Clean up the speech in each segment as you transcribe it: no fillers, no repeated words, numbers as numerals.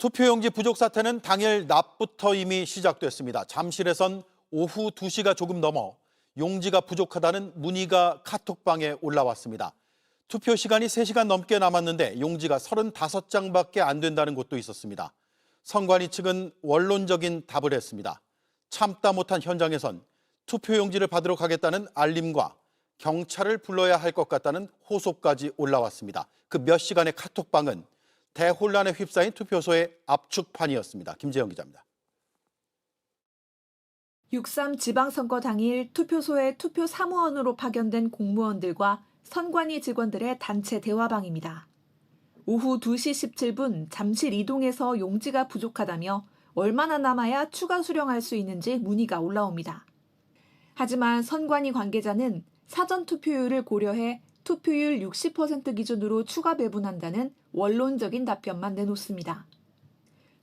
투표용지 부족 사태는 당일 낮부터 이미 시작됐습니다. 잠실에선 오후 2시가 조금 넘어 용지가 부족하다는 문의가 카톡방에 올라왔습니다. 투표 시간이 3시간 넘게 남았는데 용지가 35장밖에 안 된다는 곳도 있었습니다. 선관위 측은 원론적인 답을 했습니다. 참다 못한 현장에선 투표용지를 받으러 가겠다는 알림과 경찰을 불러야 할 것 같다는 호소까지 올라왔습니다. 그 몇 시간의 카톡방은 대혼란에 휩싸인 투표소의 압축판이었습니다. 김재영 기자입니다. 6.3 지방선거 당일 투표소에 투표 사무원으로 파견된 공무원들과 선관위 직원들의 단체 대화방입니다. 오후 2시 17분 잠실 이동에서 용지가 부족하다며 얼마나 남아야 추가 수령할 수 있는지 문의가 올라옵니다. 하지만 선관위 관계자는 사전 투표율을 고려해 투표율 60% 기준으로 추가 배분한다는 원론적인 답변만 내놓습니다.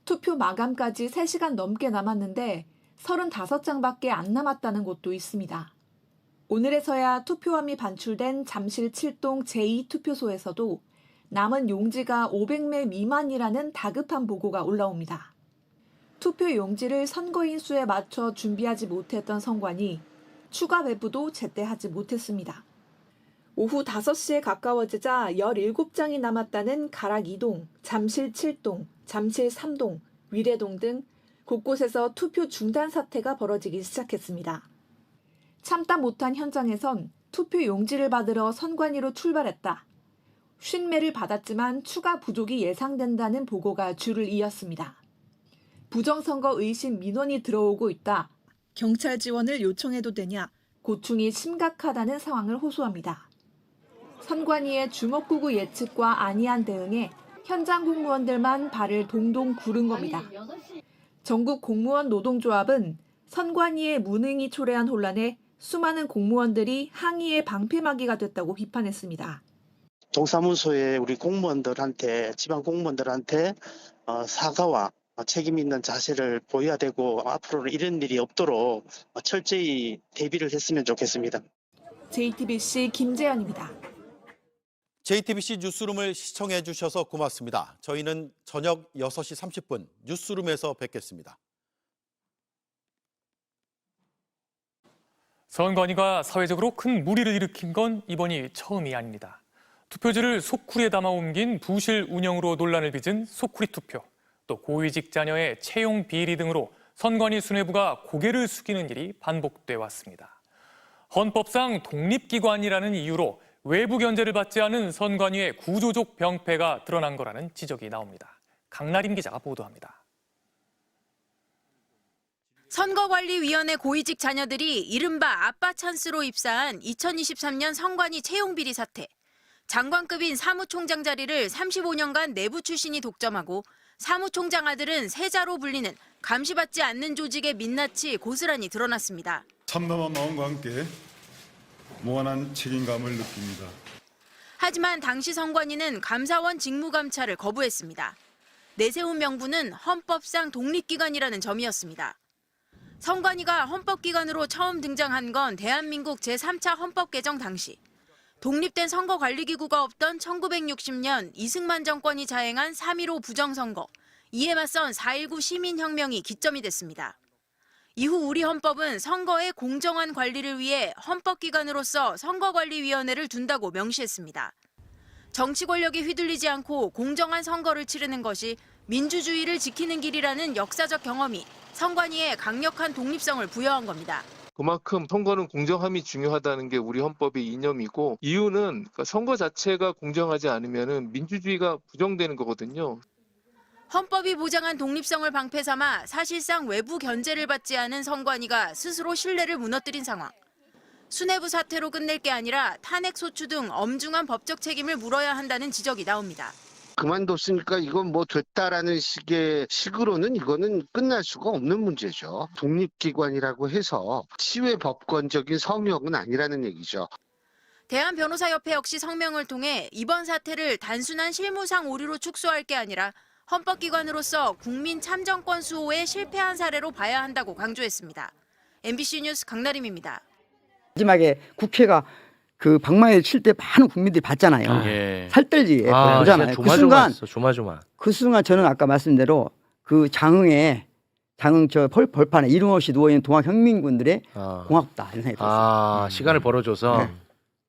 투표 마감까지 3시간 넘게 남았는데 35장밖에 안 남았다는 곳도 있습니다. 오늘에서야 투표함이 반출된 잠실 7동 제2투표소에서도 남은 용지가 500매 미만이라는 다급한 보고가 올라옵니다. 투표 용지를 선거인 수에 맞춰 준비하지 못했던 선관위, 추가 배부도 제때 하지 못했습니다. 오후 5시에 가까워지자 17장이 남았다는 가락 2동, 잠실 7동, 잠실 3동, 위례동 등 곳곳에서 투표 중단 사태가 벌어지기 시작했습니다. 참다 못한 현장에선 투표 용지를 받으러 선관위로 출발했다. 50매를 받았지만 추가 부족이 예상된다는 보고가 줄을 이었습니다. 부정선거 의심 민원이 들어오고 있다. 경찰 지원을 요청해도 되냐? 고충이 심각하다는 상황을 호소합니다. 선관위의 주먹구구 예측과 안이한 대응에 현장 공무원들만 발을 동동 구른 겁니다. 전국 공무원 노동조합은 선관위의 무능이 초래한 혼란에 수많은 공무원들이 항의의 방패막이가 됐다고 비판했습니다. 동사무소에 우리 공무원들한테, 지방 공무원들한테 사과와 책임 있는 자세를 보여야 되고 앞으로는 이런 일이 없도록 철저히 대비를 했으면 좋겠습니다. JTBC 김재현입니다. JTBC 뉴스룸을 시청해 주셔서 고맙습니다. 저희는 저녁 6시 30분 뉴스룸에서 뵙겠습니다. 선관위가 사회적으로 큰 물의를 일으킨 건 이번이 처음이 아닙니다. 투표지를 소쿠리에 담아 옮긴 부실 운영으로 논란을 빚은 소쿠리 투표, 또 고위직 자녀의 채용 비리 등으로 선관위 수뇌부가 고개를 숙이는 일이 반복돼 왔습니다. 헌법상 독립기관이라는 이유로 외부 견제를 받지 않은 선관위의 구조적 병폐가 드러난 거라는 지적이 나옵니다. 강나림 기자가 보도합니다. 선거관리위원회 고위직 자녀들이 이른바 아빠 찬스로 입사한 2023년 선관위 채용 비리 사태. 장관급인 사무총장 자리를 35년간 내부 출신이 독점하고 사무총장 아들은 세자로 불리는 감시받지 않는 조직의 민낯이 고스란히 드러났습니다. 참담한 마음과 함께 무한한 책임감을 느낍니다. 하지만 당시 선관위는 감사원 직무감찰을 거부했습니다. 내세운 명분은 헌법상 독립기관이라는 점이었습니다. 선관위가 헌법기관으로 처음 등장한 건 대한민국 제3차 헌법 개정 당시. 독립된 선거관리기구가 없던 1960년 이승만 정권이 자행한 3.15 부정선거, 이에 맞선 4.19 시민혁명이 기점이 됐습니다. 이후 우리 헌법은 선거의 공정한 관리를 위해 헌법기관으로서 선거관리위원회를 둔다고 명시했습니다. 정치 권력에 휘둘리지 않고 공정한 선거를 치르는 것이 민주주의를 지키는 길이라는 역사적 경험이 선관위에 강력한 독립성을 부여한 겁니다. 그만큼 선거는 공정함이 중요하다는 게 우리 헌법의 이념이고 이유는 선거 자체가 공정하지 않으면 민주주의가 부정되는 거거든요. 헌법이 보장한 독립성을 방패 삼아 사실상 외부 견제를 받지 않은 선관위가 스스로 신뢰를 무너뜨린 상황. 수뇌부 사태로 끝낼 게 아니라 탄핵 소추 등 엄중한 법적 책임을 물어야 한다는 지적이 나옵니다. 그만뒀으니까 이건 뭐 됐다라는 식으로는 이거는 끝날 수가 없는 문제죠. 독립기관이라고 해서 치외 법권적인 성역은 아니라는 얘기죠. 대한변호사협회 역시 성명을 통해 이번 사태를 단순한 실무상 오류로 축소할 게 아니라 헌법기관으로서 국민 참정권 수호에 실패한 사례로 봐야 한다고 강조했습니다. MBC 뉴스 강나림입니다. 마지막에 국회가 그 방망이를 칠 때 많은 국민들이 봤잖아요. 예. 살뜰지 아, 보잖아요. 진짜 그 순간 조마조마. 그 순간 저는 아까 말씀대로 그 장흥 저 벌판에 이름 없이 누워 있는 동학 혁명군들의 아, 고맙다 이런 생각이 들었어요. 아 시간을 벌어줘서. 네.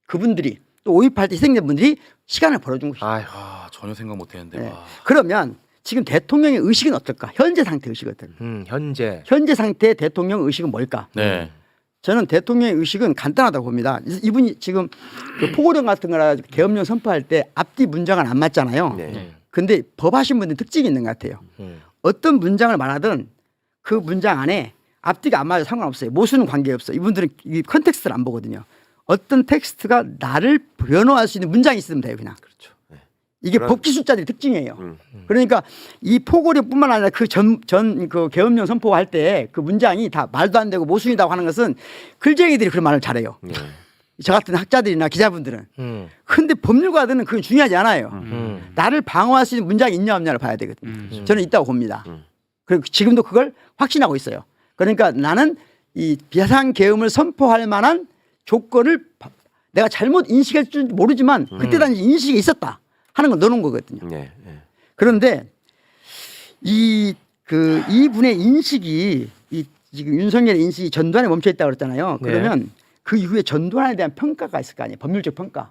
그분들이 또 5.18 때 희생된 분들이 시간을 벌어준 것이죠. 아휴. 아, 전혀 생각 못했는데. 네. 와. 그러면 지금 대통령의 의식은 어떨까? 현재 상태 의식은 어떨까? 현재. 현재 상태의 대통령 의식은 뭘까? 네. 저는 대통령의 의식은 간단하다고 봅니다. 이분이 지금 그 포고령 같은 거나 계엄령 선포할 때 앞뒤 문장은 안 맞잖아요. 네. 근데 법하신 분들 특징이 있는 것 같아요. 어떤 문장을 말하든 그 문장 안에 앞뒤가 안 맞아도 상관없어요. 모순은 관계없어요. 이분들은 이 컨텍스트를 안 보거든요. 어떤 텍스트가 나를 변호할 수 있는 문장이 있으면 돼요. 그냥. 그렇죠. 네. 이게 그런- 법기술자들의 특징이에요. 그러니까 이 포고령뿐만 아니라 그 그 계엄령 선포할 때 그 문장이 다 말도 안 되고 모순이라고 하는 것은 글쟁이들이 그런 말을 잘해요. 네. 저 같은 학자들이나 기자분들은. 음. 근데 법률가들은 그건 중요하지 않아요. 나를 방어할 수 있는 문장이 있냐 없냐를 봐야 되거든요. 저는 있다고 봅니다. 그리고 지금도 그걸 확신하고 있어요. 그러니까 나는 이 비상계엄을 선포할 만한 조건을 내가 잘못 인식할 줄 모르지만 그때 당시 인식이 있었다 하는 걸 넣어놓은 거거든요. 네. 네. 그런데 이분의 인식이 지금 윤석열의 인식이 전두환에 멈춰 있다고 그랬잖아요. 네. 그러면 그 이후에 전두환에 대한 평가가 있을 거 아니에요. 법률적 평가.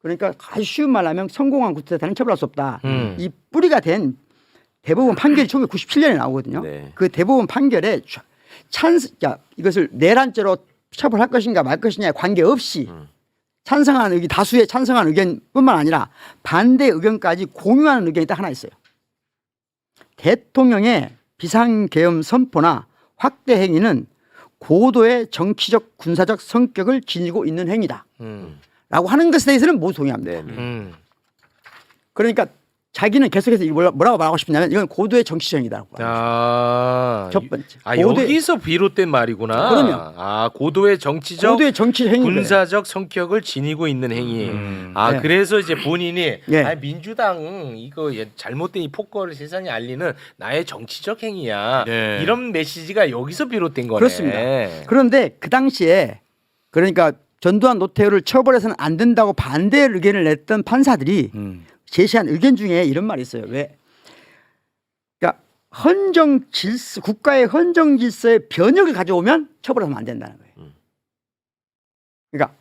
그러니까 아주 쉬운 말로 하면 성공한 구태타는 처벌할 수 없다. 이 뿌리가 된 대법원 판결이 1997년에 나오거든요. 네. 그 대법원 판결에 이것을 내란죄로 처벌할 것인가 말 것이냐에 관계없이 찬성하는 의견, 다수의 찬성하는 의견뿐만 아니라 반대 의견까지 공유하는 의견이 딱 하나 있어요. 대통령의 비상계엄 선포나 확대 행위는 고도의 정치적 군사적 성격을 지니고 있는 행위다 라고 하는 것에 대해서는 모두 동의합니다. 네. 그러니까 자기는 계속해서 뭐라고 말하고 싶냐면 이건 고도의 정치적 행위다라고 아, 첫 번째. 여기서 비롯된 말이구나. 그럼요. 아, 고도의 정치적 행위 군사적 성격을 지니고 있는 행위. 아, 네. 그래서 이제 본인이 예. 아, 민주당 이거 잘못된 이 폭거를 세상에 알리는 나의 정치적 행위야. 네. 이런 메시지가 여기서 비롯된 거네. 그렇습니다. 그런데 그 당시에 그러니까 전두환 노태우를 처벌해서는 안 된다고 반대 의견을 냈던 판사들이 제시한 의견 중에 이런 말이 있어요. 왜? 그러니까 국가의 헌정 질서에 변혁을 가져오면 처벌하면 안 된다는 거예요. 그러니까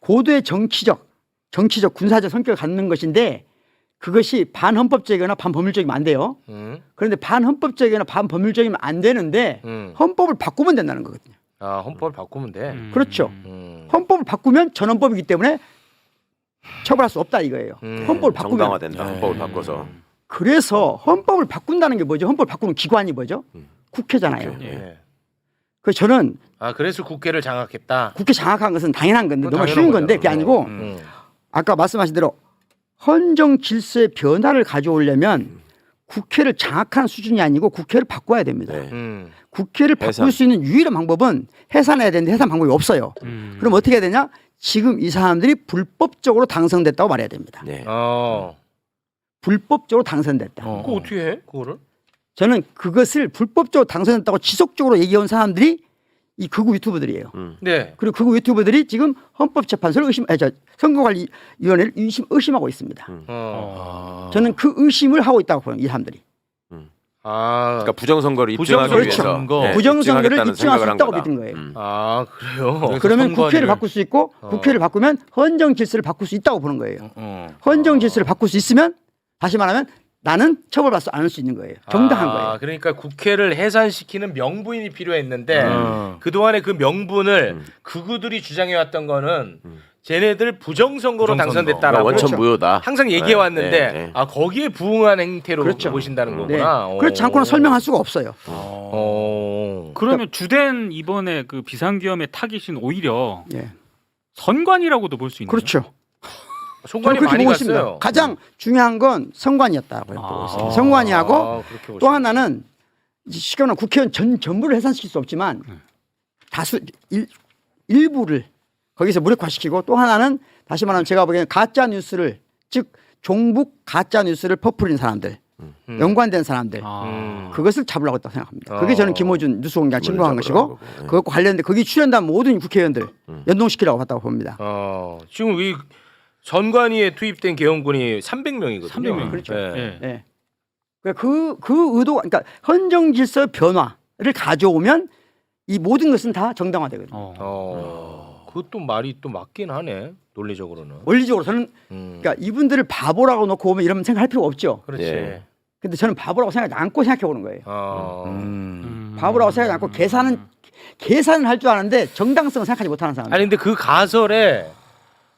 고도의 정치적 군사적 성격을 갖는 것인데 그것이 반헌법적이거나 반법률적이면 안 돼요. 그런데 반헌법적이거나 반법률적이면 안 되는데 헌법을 바꾸면 된다는 거거든요. 아, 헌법을 바꾸면 돼. 그렇죠. 헌법을 바꾸면 전헌법이기 때문에 처벌할 수 없다 이거예요. 헌법을 바꾸면. 정당화된다. 헌법을 바꿔서. 그래서 헌법을 바꾼다는 게 뭐죠? 헌법을 바꾸는 기관이 뭐죠? 국회잖아요. 예. 그래서 저는 그래서 국회를 장악했다. 국회 장악한 것은 당연한 건데 너무 당연한 쉬운 거죠. 건데 그게 아니고 아까 말씀하신 대로 헌정 질서의 변화를 가져오려면 국회를 장악하는 수준이 아니고 국회를 바꿔야 됩니다. 네. 국회를 바꿀 수 있는 유일한 방법은 해산해야 되는데 해산 방법이 없어요. 그럼 어떻게 해야 되냐? 지금 이 사람들이 불법적으로 당선됐다고 말해야 됩니다. 네. 불법적으로 당선됐다. 그거 어떻게 해? 그거를? 저는 그것을 불법적으로 당선됐다고 지속적으로 얘기해온 사람들이 이 극우 유튜버들이에요. 네. 그리고 극우 유튜버들이 지금 헌법재판소를 선거관리위원회를 의심하고 있습니다. 저는 그 의심을 하고 있다고 보여요. 이 사람들이. 그러니까 부정선거를 입증하기 부정선거. 위해서 그렇죠. 네, 부정선거를 입증하겠다는 입증할 수 생각을 한 있다고 거다. 믿은 거예요. 아, 그래요? 그러면 국회를 바꿀 수 있고 국회를 바꾸면 헌정 질서를 바꿀 수 있다고 보는 거예요. 헌정 질서를 바꿀 수 있으면 다시 말하면 나는 처벌받지 않을 수 있는 거예요. 정당한 거예요. 그러니까 국회를 해산시키는 명분이 필요했는데 그동안에 그 명분을 극우들이 주장해왔던 거는 쟤네들 부정선거로 당선됐다라고 그러니까 원천 무효다. 항상 얘기해왔는데 네, 네. 거기에 부응한 행태로 그렇죠. 보신다는 네. 거구나. 그렇지 않고는 설명할 수가 없어요. 그러면 주된 이번에 그 비상계엄의 타깃은 오히려 예. 선관위라고도 볼 수 있나요? 그렇죠. 선관위 그렇게 많이 보고 갔어요. 있습니다. 가장 중요한 건 선관위였다고 보고 있습니다. 선관위하고 그렇게 또 하나는 쉽게 말하면 국회의원 전부를 해산시킬 수 없지만 다수 일부를 거기서 무력화시키고 또 하나는 다시 말하면 제가 보기에는 가짜 뉴스를 즉 종북 가짜 뉴스를 퍼부리는 사람들 연관된 사람들 그것을 잡으려고 했다고 생각합니다. 그게 저는 김어준 뉴스공장 신고한 것이고 그것과 관련된 거기 출연한 모든 국회의원들 연동시키라고 봤다고 봅니다. 지금 이 선관위에 투입된 개헌군이 300명이거든요. 300명. 그렇죠. 예. 네. 그 의도, 그러니까 헌정 질서 변화를 가져오면 이 모든 것은 다 정당화되거든요. 그것도 말이 또 맞긴 하네. 논리적으로는. 원리적으로 저는 그러니까 이분들을 바보라고 놓고 보면 이러면 생각할 필요가 없죠. 그렇지. 예. 근데 저는 바보라고 생각하지 않고 생각해 보는 거예요. 바보라고 생각하지 않고 계산은 할 줄 아는데 정당성을 생각하지 못하는 사람. 아니 근데 그 가설에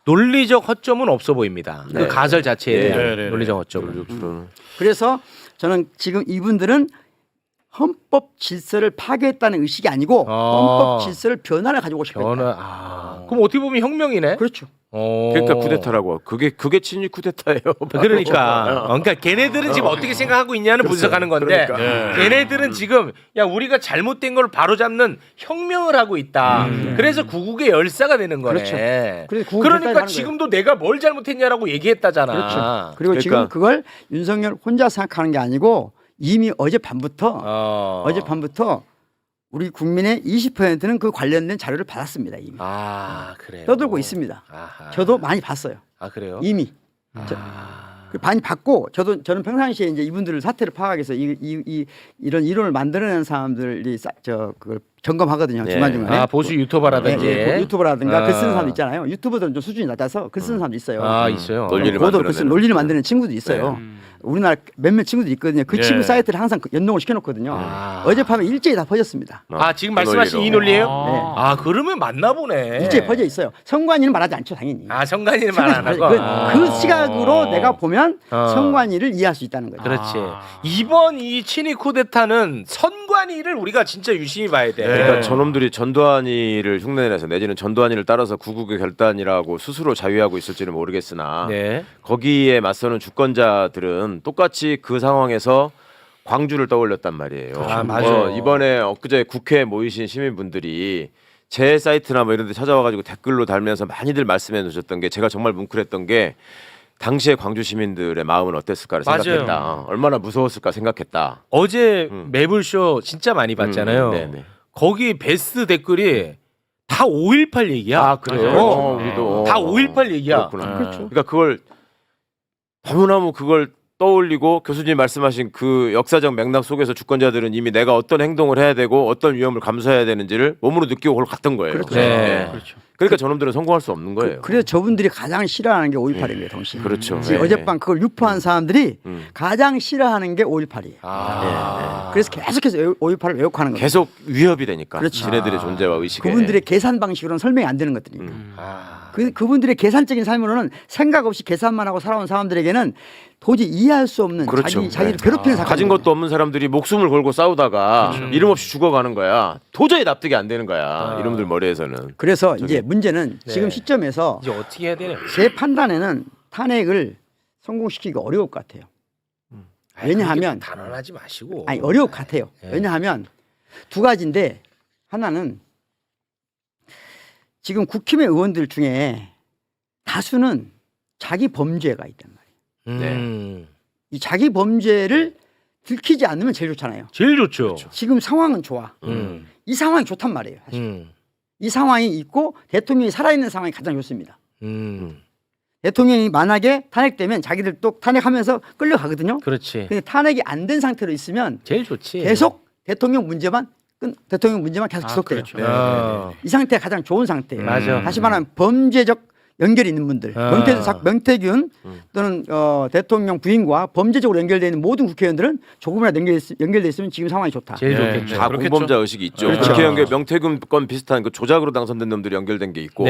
논리적 허점은 없어 보입니다. 네. 그 가설 자체에 대한 네. 논리적 허점은. 그래서 저는 지금 이분들은 헌법 질서를 파괴했다는 의식이 아니고 헌법 질서를 변화를 가지고 싶었다. 그럼 어떻게 보면 혁명이네. 그렇죠. 그러니까 쿠데타라고. 그게 친일 쿠데타예요. 그러니까 걔네들은 지금 어떻게 생각하고 있냐는 분석하는 건데 걔네들은 지금 야 우리가 잘못된 걸 바로잡는 혁명을 하고 있다. 그래서 구국의 열사가 되는 거네. 그렇죠. 그래서 구국 그러니까 열사를 지금도 내가 뭘 잘못했냐라고 얘기했다잖아. 그렇죠. 그리고 그러니까. 지금 그걸 윤석열 혼자 생각하는 게 아니고 이미 어젯밤부터 우리 국민의 20%는 그 관련된 자료를 받았습니다. 이미. 그래요. 떠들고 있습니다. 저도 많이 봤어요. 그래요? 이미. 많이 받고 저는 평상시에 이제 이분들을 사태를 파악하기 위해서 이런 이론을 만들어내는 사람들이 그걸 점검하거든요. 네. 중간중간에. 보수 유튜버라든지. 유튜버라든가 글 쓰는 사람 있잖아요. 유튜버들은 좀 수준이 낮아서 글 쓰는 사람도 있어요. 있어요. 논리를 만드는 친구도 있어요. 우리나라 몇몇 친구들이 있거든요. 그 친구 사이트를 항상 연동을 시켜놓거든요. 어젯밤에 일제히 다 퍼졌습니다. 지금 말씀하신 이 논리예요? 네. 그러면 맞나 보네. 일제히 퍼져 있어요. 선관위는 말하지 않죠, 당연히. 성관이는 말 안 하고. 그 시각으로 내가 보면 선관위를 이해할 수 있다는 거죠. 그렇지. 이번 이 친일 쿠데타는 선관위를 우리가 진짜 유심히 봐야 돼. 그러니까 저놈들이 전두환이를 흉내내서 내지는 전두환이를 따라서 구국의 결단이라고 스스로 자위하고 있을지는 모르겠으나 거기에 맞서는 주권자들은 똑같이 그 상황에서 광주를 떠올렸단 말이에요. 맞아요. 이번에 엊그제 국회에 모이신 시민분들이 제 사이트나 뭐 이런 데 찾아와가지고 댓글로 달면서 많이들 말씀해 주셨던 게 제가 정말 뭉클했던 게 당시에 광주 시민들의 마음은 어땠을까를 생각했다. 얼마나 무서웠을까 생각했다. 어제 매불쇼 진짜 많이 봤잖아요. 네네. 거기 베스트 댓글이 다 5.18 얘기야. 그래요? 우리도 다 5.18 얘기야. 그렇구나. 그러니까 그걸 너무너무 그걸 떠올리고 교수님 말씀하신 그 역사적 맥락 속에서 주권자들은 이미 내가 어떤 행동을 해야 되고 어떤 위험을 감수해야 되는지를 몸으로 느끼고 그걸 갔던 거예요. 그렇죠. 그렇죠. 그러니까 저놈들은 성공할 수 없는 거예요. 그래서 저분들이 가장 싫어하는 게 5.18이에요, 동시에. 그렇죠. 어젯밤 그걸 유포한 사람들이 가장 싫어하는 게 5.18이에요. 그래서 계속해서 5.18을 왜곡하는 거예요. 계속 위협이 되니까. 그렇지. 지네들의 존재와 의식에. 그분들의 계산 방식으로는 설명이 안 되는 것들이니까. 그분들의 계산적인 삶으로는 생각 없이 계산만 하고 살아온 사람들에게는 도저히 이해할 수 없는 그렇죠. 자기를 괴롭히는 사건. 가진 것도 없는 사람들이 목숨을 걸고 싸우다가 이름 없이 죽어가는 거야. 도저히 납득이 안 되는 거야. 이놈들 머리에서는. 그래서 이제 문제는 지금 시점에서 이제 어떻게 해야 되냐? 제 판단에는 탄핵을 성공시키기가 어려울 것 같아요. 왜냐하면 단언하지 마시고. 어려울 것 같아요. 왜냐하면 두 가지인데 하나는 지금 국힘의 의원들 중에 다수는 자기 범죄가 있단 말이에요. 이 자기 범죄를 들키지 않으면 제일 좋잖아요. 제일 좋죠. 지금 상황은 좋아. 이 상황이 좋단 말이에요. 사실. 이 상황이 있고 대통령이 살아있는 상황이 가장 좋습니다. 대통령이 만약에 탄핵되면 자기들 또 탄핵하면서 끌려가거든요. 그렇지. 근데 탄핵이 안 된 상태로 있으면 제일 좋지. 계속 대통령 문제만 계속 지속돼요. 그렇죠. 이 상태가 가장 좋은 상태예요. 맞아. 다시 말하면 범죄적 연결이 있는 분들, 명태균 또는 대통령 부인과 범죄적으로 연결되어 있는 모든 국회의원들은 조금이라도 연결돼 있으면 지금 상황이 좋다. 제일 좋겠죠. 다 공범자 의식이 있죠. 그렇죠. 국회 연결 명태균 건 비슷한 그 조작으로 당선된 놈들이 연결된 게 있고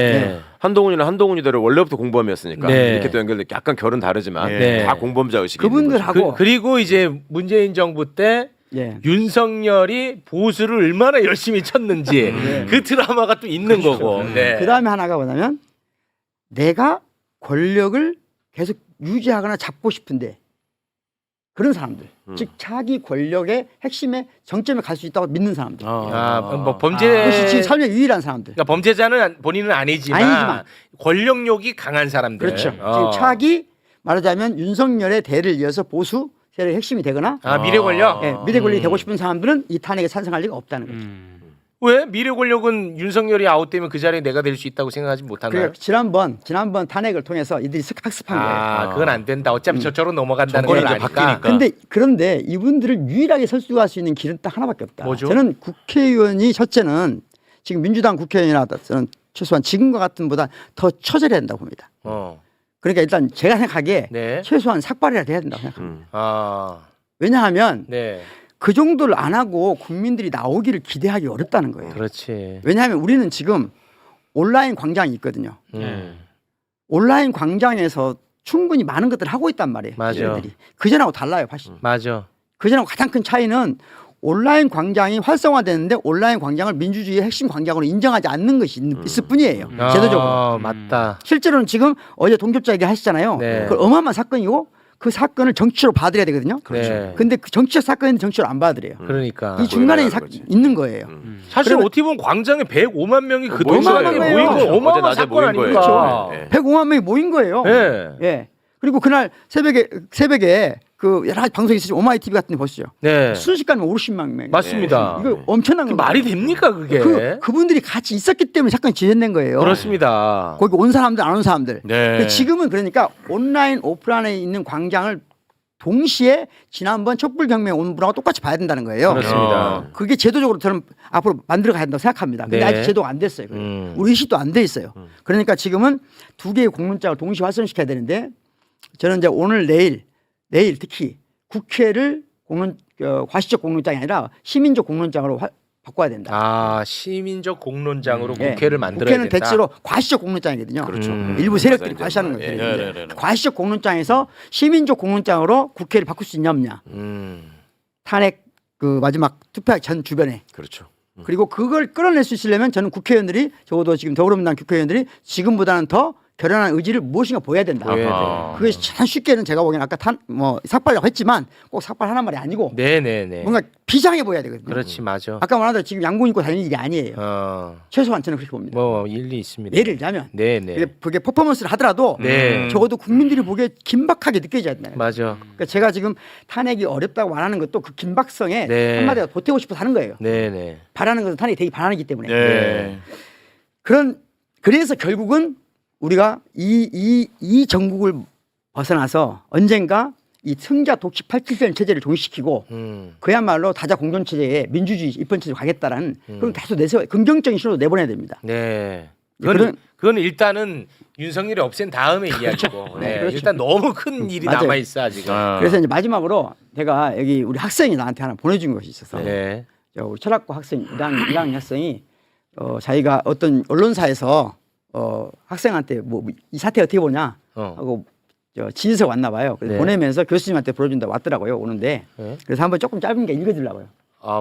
한동훈이나 한동훈이대로 원래부터 공범이었으니까 이렇게 또 연결된 게 약간 결은 다르지만 다 공범자 의식이 그분들하고 그리고 이제 문재인 정부 때 윤석열이 보수를 얼마나 열심히 쳤는지 그 드라마가 또 있는 거고. 그 다음에 하나가 뭐냐면 내가 권력을 계속 유지하거나 잡고 싶은데 그런 사람들, 즉 자기 권력의 핵심의 정점에 갈 수 있다고 믿는 사람들. 뭐 범죄 그것이 지금 삶의 유일한 사람들. 그러니까 범죄자는 본인은 아니지만 권력욕이 강한 사람들. 그렇죠. 지금 차기 말하자면 윤석열의 대를 이어서 보수 세력의 핵심이 되거나 미래 권력? 예, 미래 권력이 되고 싶은 사람들은 이 탄핵에 찬성할 리가 없다는 거죠. 왜 미래 권력은 윤석열이 아웃되면 그 자리에 내가 될 수 있다고 생각하지 못하나요? 그러니까 지난번 탄핵을 통해서 이들이 학습한 거예요. 그건 안 된다. 어차피 저쪽으로 넘어간다는 걸 아니까. 그런데 이분들을 유일하게 설득할 수 있는 길은 딱 하나밖에 없다. 뭐죠? 저는 국회의원이 첫째는 지금 민주당 국회의원이나 저는 최소한 지금과 같은 보다 더 처절해야 된다고 봅니다. 그러니까 일단 제가 생각하기에 네. 최소한 삭발이라도 해야 된다고 생각합니다. 네. 왜냐하면 그 정도를 안 하고 국민들이 나오기를 기대하기 어렵다는 거예요. 그렇지. 왜냐하면 우리는 지금 온라인 광장이 있거든요. 온라인 광장에서 충분히 많은 것들을 하고 있단 말이에요. 맞아. 그전하고 달라요. 맞아. 그전하고 가장 큰 차이는 온라인 광장이 활성화되는데 온라인 광장을 민주주의의 핵심 광장으로 인정하지 않는 것이 있을 뿐이에요. 제도적으로. 맞다. 실제로는 지금 어제 동접자 얘기 하시잖아요. 네. 그 어마어마한 사건이고 그 사건을 정치로 받아들여야 되거든요. 네. 근데 그 정치적 사건은 정치로 안 받아들여요. 그러니까. 이 중간에 있는 거예요. 사실 어떻게 보면 광장에 105만 명이 그 모인 동시에 거예요. 모이고 어제 어마어마한 낮에 사건 모인 거예요. 아닙니까? 네. 105만 명이 모인 거예요. 네. 예. 그리고 그날 새벽에 그 여러 가지 방송이 있으시죠. 오마이 TV 같은 데 보시죠. 네. 순식간에 50만 명. 맞습니다. 이거 엄청난 그 거 말이 됩니까 그게? 그분들이 같이 있었기 때문에 사건이 진행된 거예요. 그렇습니다. 거기 온 사람들 안 온 사람들. 네. 근데 지금은 그러니까 온라인 오프라인에 있는 광장을 동시에 지난번 촛불혁명 온 분하고 똑같이 봐야 된다는 거예요. 그렇습니다. 그게 제도적으로 저는 앞으로 만들어 가야 된다고 생각합니다. 근데 네. 아직 제도가 안 됐어요. 우리 의식도 안 돼 있어요. 그러니까 지금은 두 개의 공론장을 동시에 활성시켜야 되는데 저는 이제 오늘 내일 특히 국회를 과시적 공론장이 아니라 시민적 공론장으로 바꿔야 된다. 시민적 공론장으로 예. 국회를 만들어야 국회는 된다. 대체로 과시적 공론장이거든요. 그렇죠. 일부 세력들이 맞아요. 과시하는 예. 거예요. 과시적 공론장에서 시민적 공론장으로 국회를 바꿀 수 있냐 없냐. 탄핵 그 마지막 투표 전 주변에. 그렇죠. 그리고 그걸 끌어낼 수 있으려면 저는 국회의원들이 적어도 지금 더불어민주당 국회의원들이 지금보다는 더 결연한 의지를 무엇인가 보여야 된다. 그게 참 쉽게는 제가 보기에는 아까 삭발이라고 했지만 꼭 삭발하는 말이 아니고 네네네. 뭔가 비장해 보여야 되거든요. 그렇지 맞아. 아까 말한 대로 지금 양복 입고 다니는 일이 아니에요. 최소한 저는 그렇게 봅니다. 뭐 일리 있습니다. 예를 들자면 네네. 그게 퍼포먼스를 하더라도 네. 적어도 국민들이 보기에 긴박하게 느껴져야 된다. 맞아. 그러니까 제가 지금 탄핵이 어렵다고 말하는 것도 그 긴박성에 네. 한마디로 보태고 싶어서 하는 거예요. 네네. 바라는 것은 탄핵이 되게 바라기 때문에. 네. 그래서 결국은 우리가 이 정국을 벗어나서 언젠가 이 승자 독식 87전 체제를 종식시키고 그야말로 다자 공존 체제에 민주주의 입헌 체제로 가겠다라는 그런 계속 긍정적인 신호도 내보내야 됩니다. 네. 그건 일단은 윤석열이 없앤 다음의 이야기고. 네, 그렇죠. 일단 너무 큰 일이 맞아요. 남아 있어 아직은. 그래서 이제 마지막으로 제가 여기 우리 학생이 나한테 하나 보내준 것이 있어서 네. 우리 철학과 학생 1학년 학생이 자기가 어떤 언론사에서 학생한테 뭐 이 사태 어떻게 보냐 하고 지휘서 왔나 봐요. 그래서 네. 보내면서 교수님한테 불러준다 왔더라고요. 오는데 그래서 한번 조금 짧은 게 읽어주려고요.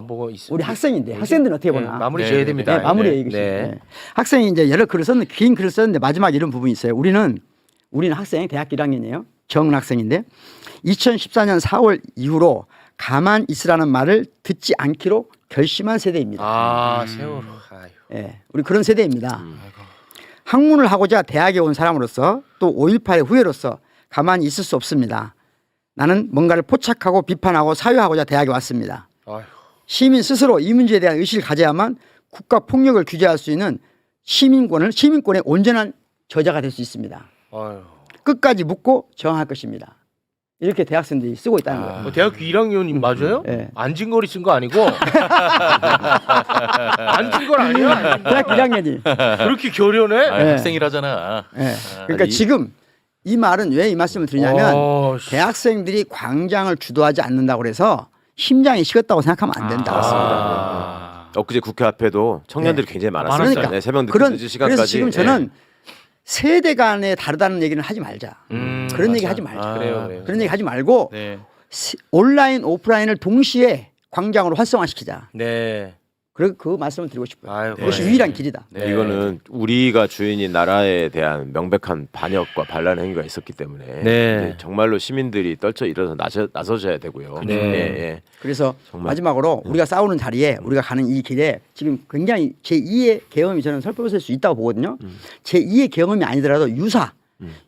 뭐가 있습니다. 우리 학생인데 학생들은 어떻게 보나. 마무리 지어야 됩니다. 네, 마무리 얘기해 주시죠. 학생이 이제 여러 글을 썼는데 긴 글을 썼는데 마지막 이런 부분이 있어요. 우리는 학생 대학교 1학년이에요. 정은 학생인데 2014년 4월 이후로 가만 있으라는 말을 듣지 않기로 결심한 세대입니다. 세월호. 예, 우리 그런 세대입니다. 학문을 하고자 대학에 온 사람으로서 또 5.18의 후예로서 가만히 있을 수 없습니다. 나는 뭔가를 포착하고 비판하고 사유하고자 대학에 왔습니다. 시민 스스로 이 문제에 대한 의식을 가져야만 국가 폭력을 규제할 수 있는 시민권의 온전한 저자가 될 수 있습니다. 끝까지 묻고 저항할 것입니다. 이렇게 대학생들이 쓰고 있다는 거예요. 대학교 1학년이 맞아요? 네. 안진걸이 쓴 거 아니고? 안진걸 아니야? 대학교 1학년이. 그렇게 교련해? 학생이라잖아. 네. 그러니까 지금 이 말은 왜 이 말씀을 드리냐면 대학생들이 광장을 주도하지 않는다고 그래서 심장이 식었다고 생각하면 안 된다. 엊그제 국회 앞에도 청년들이 굉장히 많았어요. 그러니까 네, 새벽 늦은 시간까지. 그래서 지금 저는 세대 간에 다르다는 얘기는 하지 말자. 그런 얘기 하지 말자. 그래요. 그런 얘기 하지 말고 온라인 오프라인을 동시에 광장으로 활성화시키자. 네. 그 말씀을 드리고 싶어요. 그것이 네. 유일한 길이다. 네. 이거는 우리가 주인인 나라에 대한 명백한 반역과 반란 행위가 있었기 때문에 이제 정말로 시민들이 떨쳐 일어서 나서셔야 되고요. 그래서 정말. 마지막으로 우리가 싸우는 자리에 우리가 가는 이 길에 지금 굉장히 제2의 계엄이 저는 설법을 쓸 수 있다고 보거든요. 제2의 계엄이 아니더라도 유사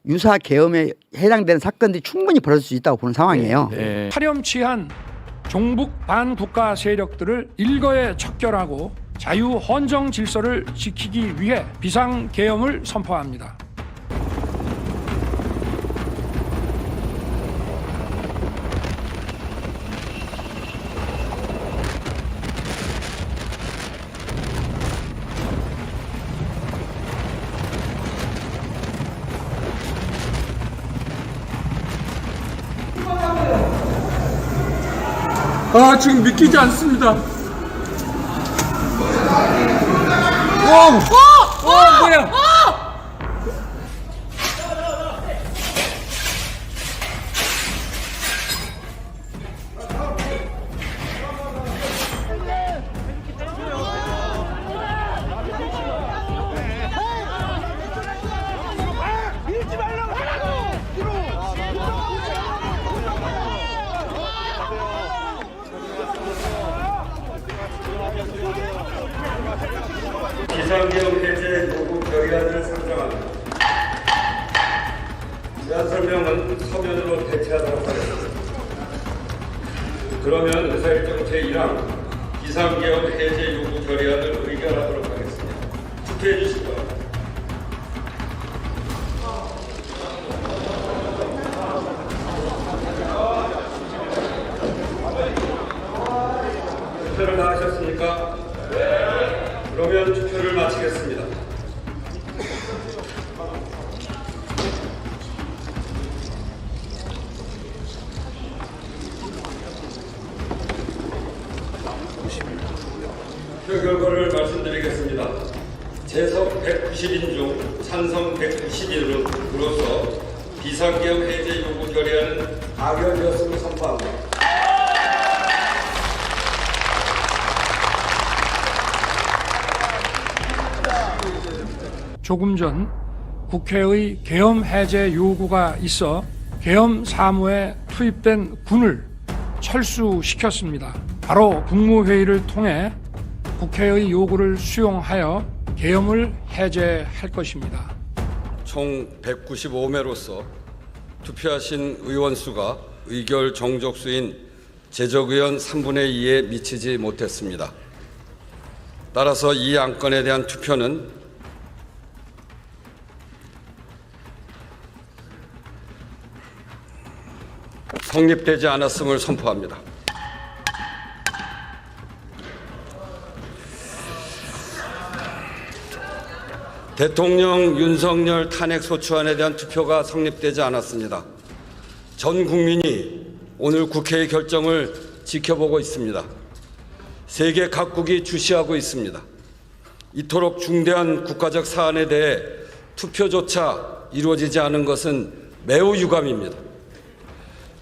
유사 계엄에 해당되는 사건들이 충분히 벌어질 수 있다고 보는 상황이에요. 파렴치한 종북 반국가 세력들을 일거에 척결하고 자유 헌정 질서를 지키기 위해 비상계엄을 선포합니다. 지금 믿기지 않습니다. 뭐야? 비상계엄 해제 요구 결의안을 상정합니다. 제안 설명은 서면으로 대체하도록 하겠습니다. 그러면 의사일정 제1항 비상계엄 해제 요구 결의안을 의결하도록 하겠습니다. 투표해 주시기 바랍니다. 투표를 다 하셨습니까? 그러면 투표를 마치겠습니다. 투표 결과를 말씀드리겠습니다. 재석 190인 중 찬성 191으로서 비상계엄 해제 요구 결의안은 가결되었음을 선포합니다. 조금 전 국회의 계엄 해제 요구가 있어 계엄 사무에 투입된 군을 철수시켰습니다. 바로 국무회의를 통해 국회의 요구를 수용하여 계엄을 해제할 것입니다. 총 195매로서 투표하신 의원 수가 의결 정족수인 제적의원 3분의 2에 미치지 못했습니다. 따라서 이 안건에 대한 투표는 성립되지 않았음을 선포합니다. 대통령 윤석열 탄핵소추안에 대한 투표가 성립되지 않았습니다. 전 국민이 오늘 국회의 결정을 지켜보고 있습니다. 세계 각국이 주시하고 있습니다. 이토록 중대한 국가적 사안에 대해 투표조차 이루어지지 않은 것은 매우 유감입니다.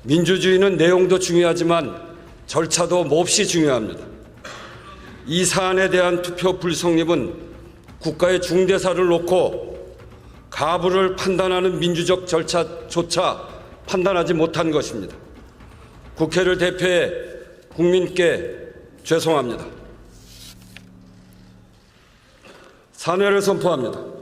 민주주의는 내용도 중요하지만 절차도 몹시 중요합니다. 이 사안에 대한 투표 불성립은 국가의 중대사를 놓고 가부를 판단하는 민주적 절차조차 판단하지 못한 것입니다. 국회를 대표해 국민께 죄송합니다. 사퇴를 선포합니다.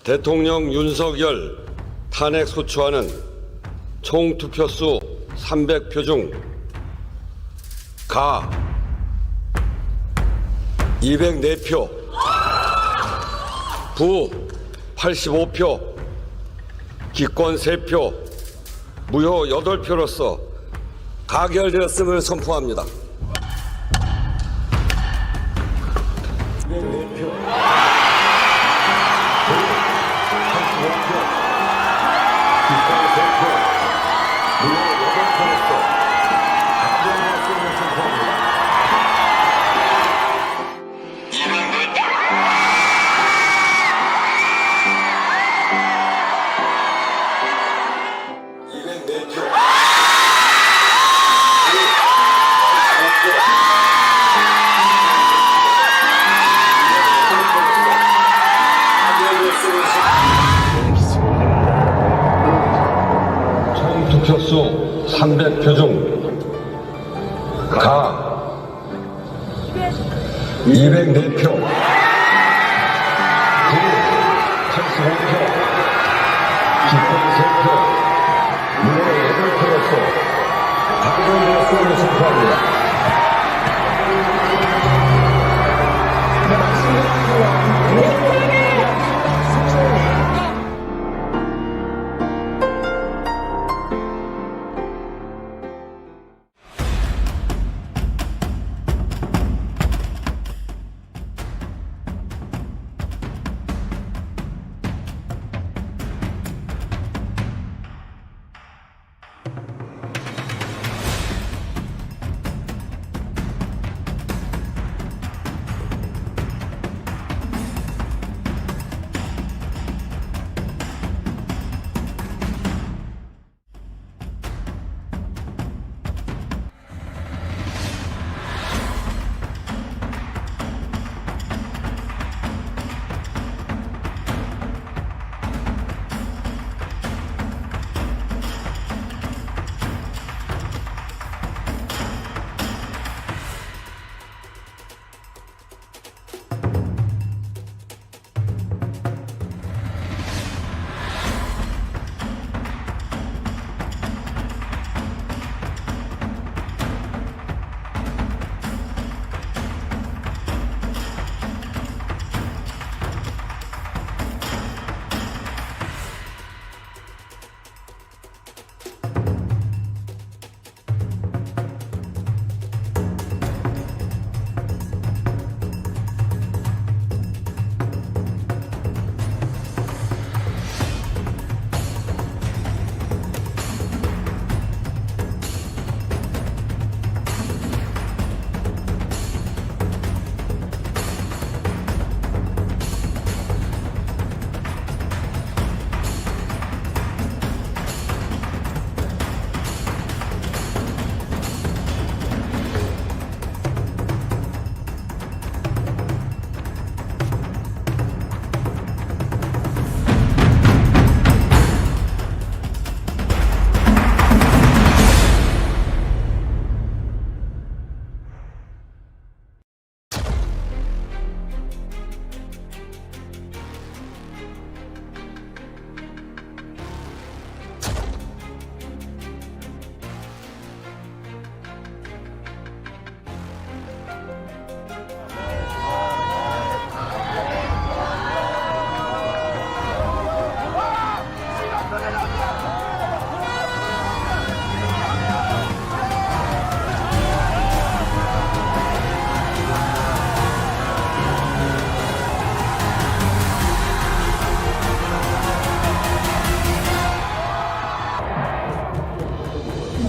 대통령 윤석열 탄핵소추안은 총 투표수 300표 중 가 204표, 부 85표, 기권 3표, 무효 8표로서 가결되었음을 선포합니다. 300표 중 가 204표, 구 85표, 기권 3표, 무효 8표로서 당선되었음을 선포합니다.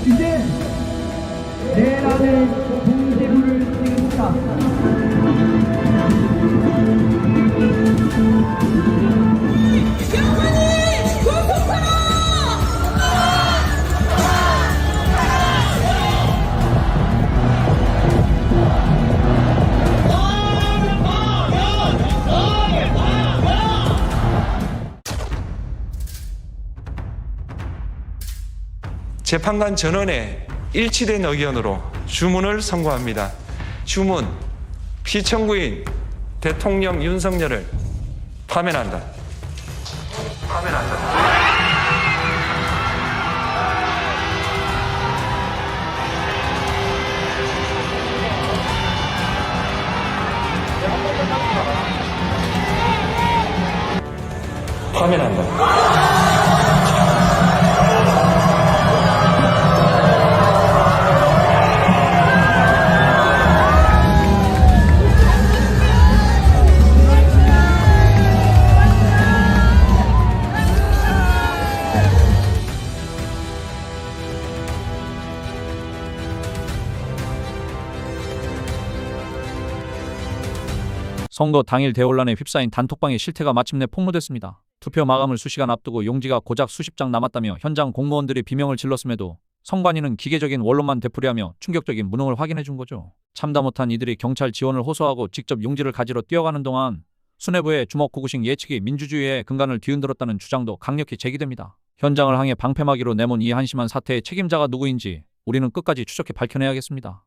이제 내란의 봉쇄물을 띄우다. 재판관 전원의 일치된 의견으로 주문을 선고합니다. 주문, 피청구인 대통령 윤석열을 파면한다. 파면한다. 선거 당일 대혼란에 휩싸인 단톡방의 실태가 마침내 폭로됐습니다. 투표 마감을 수시간 앞두고 용지가 고작 수십 장 남았다며 현장 공무원들이 비명을 질렀음에도 선관위는 기계적인 원론만 되풀이하며 충격적인 무능을 확인해 준 거죠. 참다 못한 이들이 경찰 지원을 호소하고 직접 용지를 가지러 뛰어가는 동안 수뇌부의 주먹구구식 예측이 민주주의의 근간을 뒤흔들었다는 주장도 강력히 제기됩니다. 현장을 향해 방패막이로 내몬 이 한심한 사태의 책임자가 누구인지 우리는 끝까지 추적해 밝혀내야겠습니다.